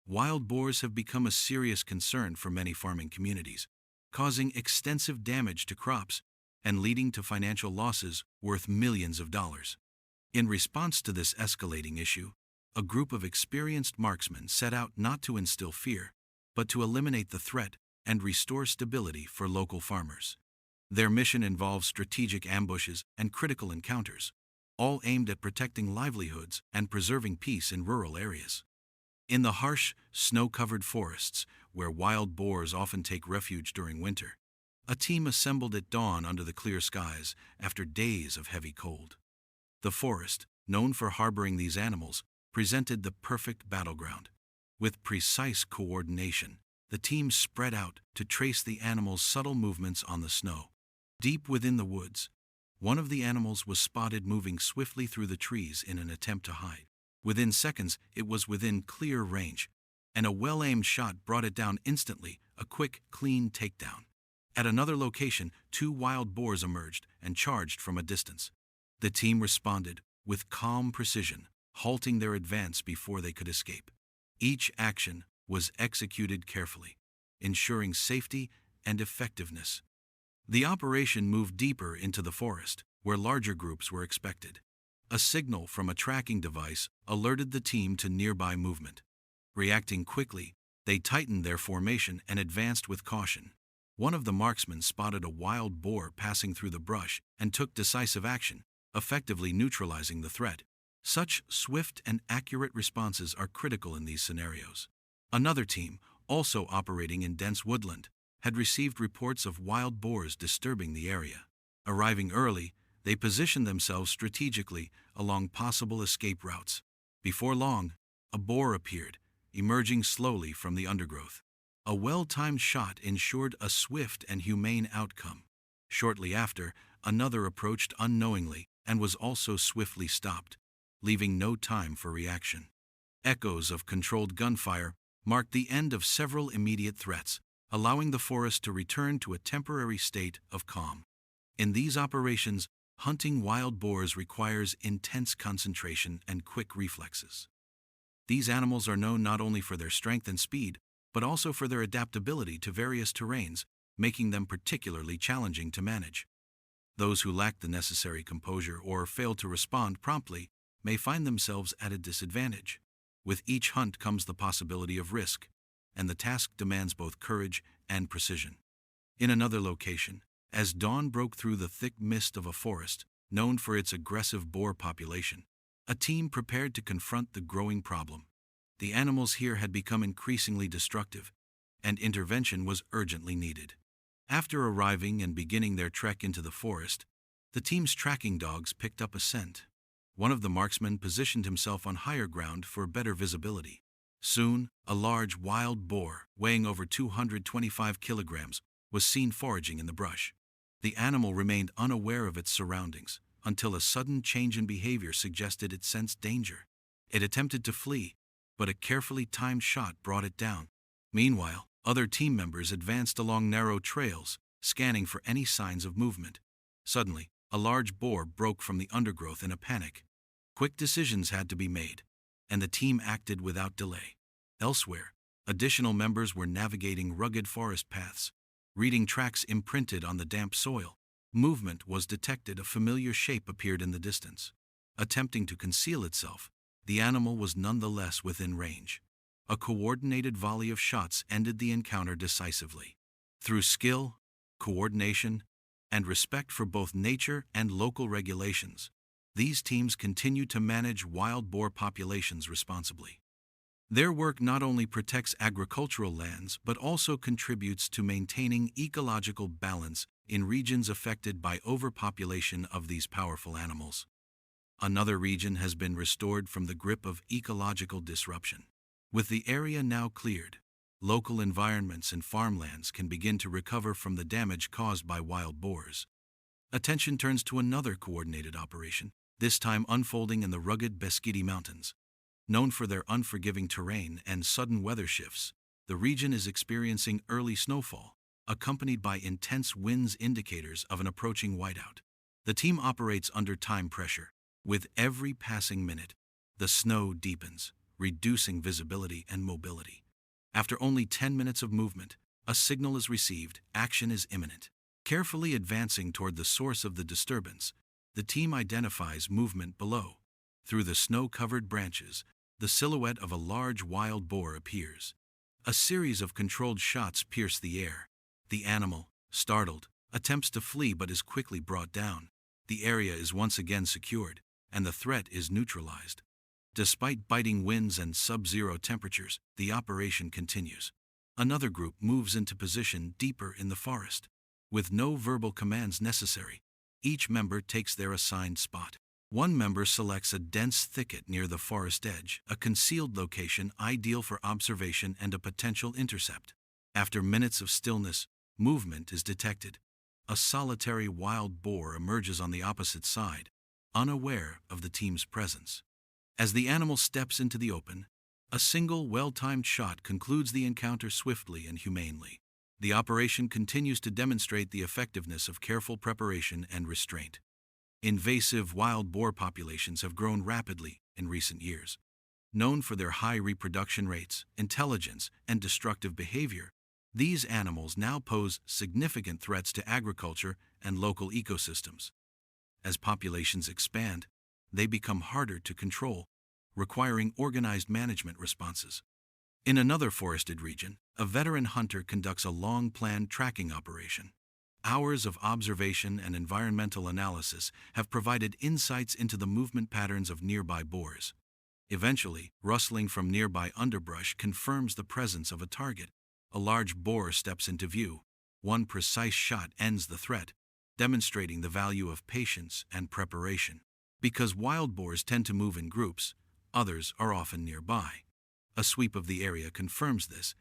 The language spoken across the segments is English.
Wild boars have become a serious concern for many farming communities, causing extensive damage to crops and leading to financial losses worth millions of dollars. In response to this escalating issue, a group of experienced marksmen set out not to instill fear, but to eliminate the threat and restore stability for local farmers. Their mission involves strategic ambushes and critical encounters, all aimed at protecting livelihoods and preserving peace in rural areas. In the harsh, snow-covered forests, where wild boars often take refuge during winter, a team assembled at dawn under the clear skies after days of heavy cold. The forest, known for harboring these animals, presented the perfect battleground. With precise coordination, the team spread out to trace the animals' subtle movements on the snow. Deep within the woods, one of the animals was spotted moving swiftly through the trees in an attempt to hide. Within seconds, it was within clear range, and a well-aimed shot brought it down instantly, a quick, clean takedown. At another location, 2 wild boars emerged and charged from a distance. The team responded with calm precision, halting their advance before they could escape. Each action was executed carefully, ensuring safety and effectiveness. The operation moved deeper into the forest, where larger groups were expected. A signal from a tracking device alerted the team to nearby movement. Reacting quickly, they tightened their formation and advanced with caution. One of the marksmen spotted a wild boar passing through the brush and took decisive action, effectively neutralizing the threat. Such swift and accurate responses are critical in these scenarios. Another team, also operating in dense woodland, had received reports of wild boars disturbing the area. Arriving early, they positioned themselves strategically along possible escape routes. Before long, a boar appeared, emerging slowly from the undergrowth. A well-timed shot ensured a swift and humane outcome. Shortly after, another approached unknowingly and was also swiftly stopped, leaving no time for reaction. Echoes of controlled gunfire marked the end of several immediate threats, allowing the forest to return to a temporary state of calm. In these operations, hunting wild boars requires intense concentration and quick reflexes. These animals are known not only for their strength and speed, but also for their adaptability to various terrains, making them particularly challenging to manage. Those who lack the necessary composure or fail to respond promptly may find themselves at a disadvantage. With each hunt comes the possibility of risk, and the task demands both courage and precision. In another location, as dawn broke through the thick mist of a forest, known for its aggressive boar population, a team prepared to confront the growing problem. The animals here had become increasingly destructive, and intervention was urgently needed. After arriving and beginning their trek into the forest, the team's tracking dogs picked up a scent. One of the marksmen positioned himself on higher ground for better visibility. Soon, a large wild boar, weighing over 225 kilograms, was seen foraging in the brush. The animal remained unaware of its surroundings until a sudden change in behavior suggested it sensed danger. It attempted to flee, but a carefully timed shot brought it down. Meanwhile, other team members advanced along narrow trails, scanning for any signs of movement. Suddenly, a large boar broke from the undergrowth in a panic. Quick decisions had to be made, and the team acted without delay. Elsewhere, additional members were navigating rugged forest paths, reading tracks imprinted on the damp soil. Movement was detected. A familiar shape appeared in the distance. Attempting to conceal itself, the animal was nonetheless within range. A coordinated volley of shots ended the encounter decisively. Through skill, coordination, and respect for both nature and local regulations, these teams continue to manage wild boar populations responsibly. Their work not only protects agricultural lands but also contributes to maintaining ecological balance in regions affected by overpopulation of these powerful animals. Another region has been restored from the grip of ecological disruption. With the area now cleared, local environments and farmlands can begin to recover from the damage caused by wild boars. Attention turns to another coordinated operation, this time unfolding in the rugged Beskidi Mountains. Known for their unforgiving terrain and sudden weather shifts, the region is experiencing early snowfall, accompanied by intense winds, indicators of an approaching whiteout. The team operates under time pressure. With every passing minute, the snow deepens, reducing visibility and mobility. After only 10 minutes of movement, a signal is received, action is imminent. Carefully advancing toward the source of the disturbance, the team identifies movement below. Through the snow-covered branches, the silhouette of a large wild boar appears. A series of controlled shots pierce the air. The animal, startled, attempts to flee but is quickly brought down. The area is once again secured, and the threat is neutralized. Despite biting winds and sub-zero temperatures, the operation continues. Another group moves into position deeper in the forest. With no verbal commands necessary, each member takes their assigned spot. One member selects a dense thicket near the forest edge, a concealed location ideal for observation and a potential intercept. After minutes of stillness, movement is detected. A solitary wild boar emerges on the opposite side, unaware of the team's presence. As the animal steps into the open, a single well-timed shot concludes the encounter swiftly and humanely. The operation continues to demonstrate the effectiveness of careful preparation and restraint. Invasive wild boar populations have grown rapidly in recent years. Known for their high reproduction rates, intelligence, and destructive behavior, these animals now pose significant threats to agriculture and local ecosystems. As populations expand, they become harder to control, requiring organized management responses. In another forested region, a veteran hunter conducts a long-planned tracking operation. Hours of observation and environmental analysis have provided insights into the movement patterns of nearby boars. Eventually, rustling from nearby underbrush confirms the presence of a target. A large boar steps into view. One precise shot ends the threat, demonstrating the value of patience and preparation. Because wild boars tend to move in groups, others are often nearby. A sweep of the area confirms this,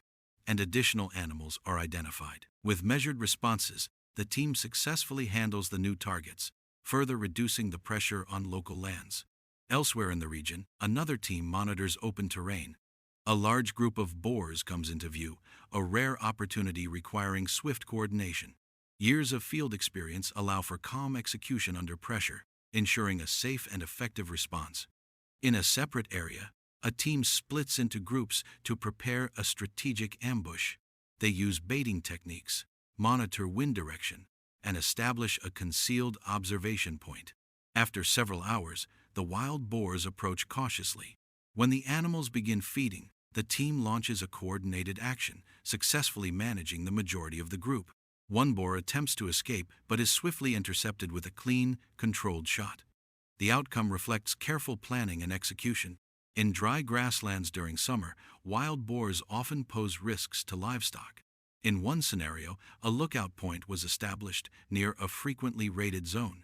and additional animals are identified. With measured responses, the team successfully handles the new targets, further reducing the pressure on local lands. Elsewhere in the region, another team monitors open terrain. A large group of boars comes into view, a rare opportunity requiring swift coordination. Years of field experience allow for calm execution under pressure, ensuring a safe and effective response. In a separate area, a team splits into groups to prepare a strategic ambush. They use baiting techniques, monitor wind direction, and establish a concealed observation point. After several hours, the wild boars approach cautiously. When the animals begin feeding, the team launches a coordinated action, successfully managing the majority of the group. One boar attempts to escape but is swiftly intercepted with a clean, controlled shot. The outcome reflects careful planning and execution. In dry grasslands during summer, wild boars often pose risks to livestock. In one scenario, a lookout point was established near a frequently raided zone.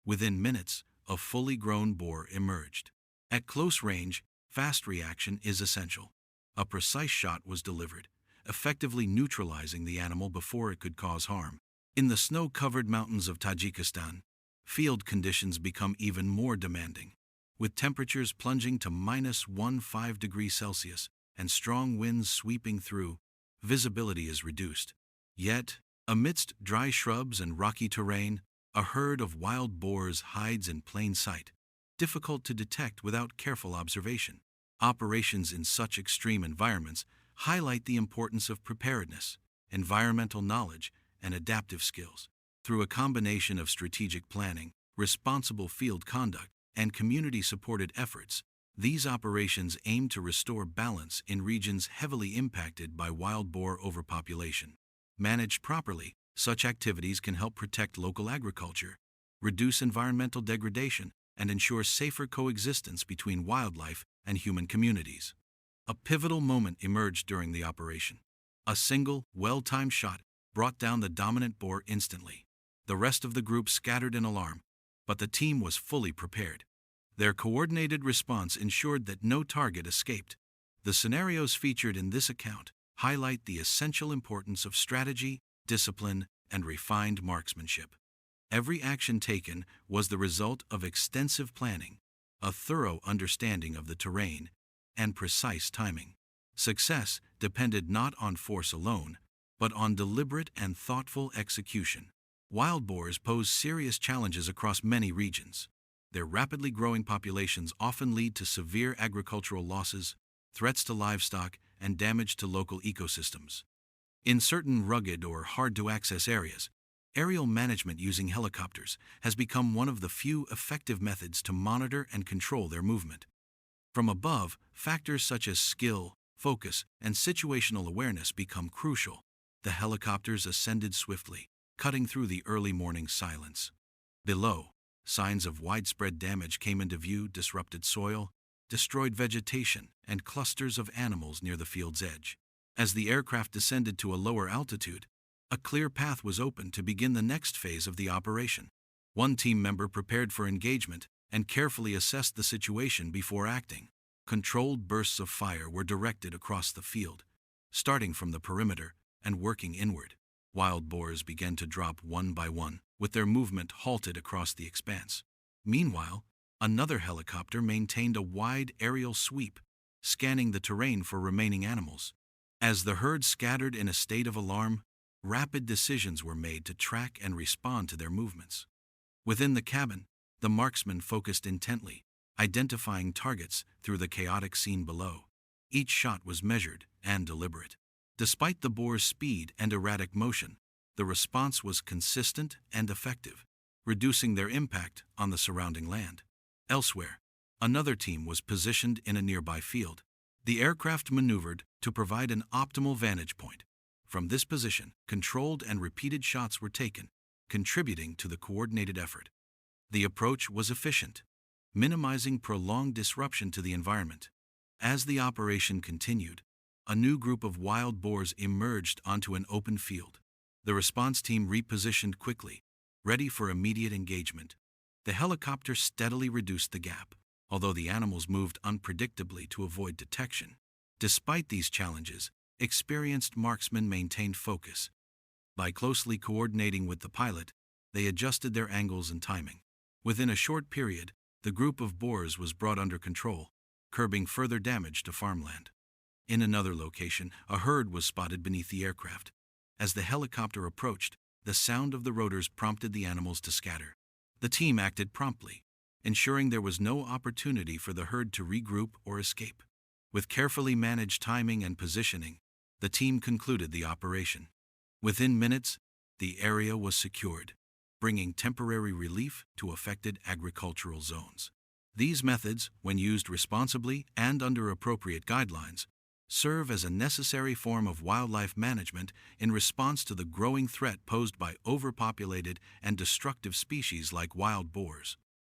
Within minutes, a fully grown boar emerged. At close range, fast reaction is essential. A precise shot was delivered, effectively neutralizing the animal before it could cause harm. In the snow-covered mountains of Tajikistan, field conditions become even more demanding. With temperatures plunging to -15 degrees Celsius and strong winds sweeping through, visibility is reduced. Yet, amidst dry shrubs and rocky terrain, a herd of wild boars hides in plain sight, difficult to detect without careful observation. Operations in such extreme environments highlight the importance of preparedness, environmental knowledge, and adaptive skills. Through a combination of strategic planning, responsible field conduct, and community-supported efforts, these operations aim to restore balance in regions heavily impacted by wild boar overpopulation. Managed properly, such activities can help protect local agriculture, reduce environmental degradation, and ensure safer coexistence between wildlife and human communities. A pivotal moment emerged during the operation. A single, well-timed shot brought down the dominant boar instantly. The rest of the group scattered in alarm, but the team was fully prepared. Their coordinated response ensured that no target escaped. The scenarios featured in this account highlight the essential importance of strategy, discipline, and refined marksmanship. Every action taken was the result of extensive planning, a thorough understanding of the terrain, and precise timing. Success depended not on force alone, but on deliberate and thoughtful execution. Wild boars pose serious challenges across many regions. Their rapidly growing populations often lead to severe agricultural losses, threats to livestock, and damage to local ecosystems. In certain rugged or hard-to-access areas, aerial management using helicopters has become one of the few effective methods to monitor and control their movement. From above, factors such as skill, focus, and situational awareness become crucial. The helicopters ascended swiftly, cutting through the early morning silence. Below, signs of widespread damage came into view: disrupted soil, destroyed vegetation, and clusters of animals near the field's edge. As the aircraft descended to a lower altitude, a clear path was opened to begin the next phase of the operation. One team member prepared for engagement and carefully assessed the situation before acting. Controlled bursts of fire were directed across the field, starting from the perimeter and working inward. Wild boars began to drop one by one, with their movement halted across the expanse. Meanwhile, another helicopter maintained a wide aerial sweep, scanning the terrain for remaining animals. As the herd scattered in a state of alarm, rapid decisions were made to track and respond to their movements. Within the cabin, the marksman focused intently, identifying targets through the chaotic scene below. Each shot was measured and deliberate. Despite the boar's speed and erratic motion, the response was consistent and effective, reducing their impact on the surrounding land. Elsewhere, another team was positioned in a nearby field. The aircraft maneuvered to provide an optimal vantage point. From this position, controlled and repeated shots were taken, contributing to the coordinated effort. The approach was efficient, minimizing prolonged disruption to the environment. As the operation continued, a new group of wild boars emerged onto an open field. The response team repositioned quickly, ready for immediate engagement. The helicopter steadily reduced the gap, although the animals moved unpredictably to avoid detection. Despite these challenges, experienced marksmen maintained focus. By closely coordinating with the pilot, they adjusted their angles and timing. Within a short period, the group of boars was brought under control, curbing further damage to farmland. In another location, a herd was spotted beneath the aircraft. As the helicopter approached, the sound of the rotors prompted the animals to scatter. The team acted promptly, ensuring there was no opportunity for the herd to regroup or escape. With carefully managed timing and positioning, the team concluded the operation. Within minutes, the area was secured, bringing temporary relief to affected agricultural zones. These methods, when used responsibly and under appropriate guidelines, serve as a necessary form of wildlife management in response to the growing threat posed by overpopulated and destructive species like wild boars.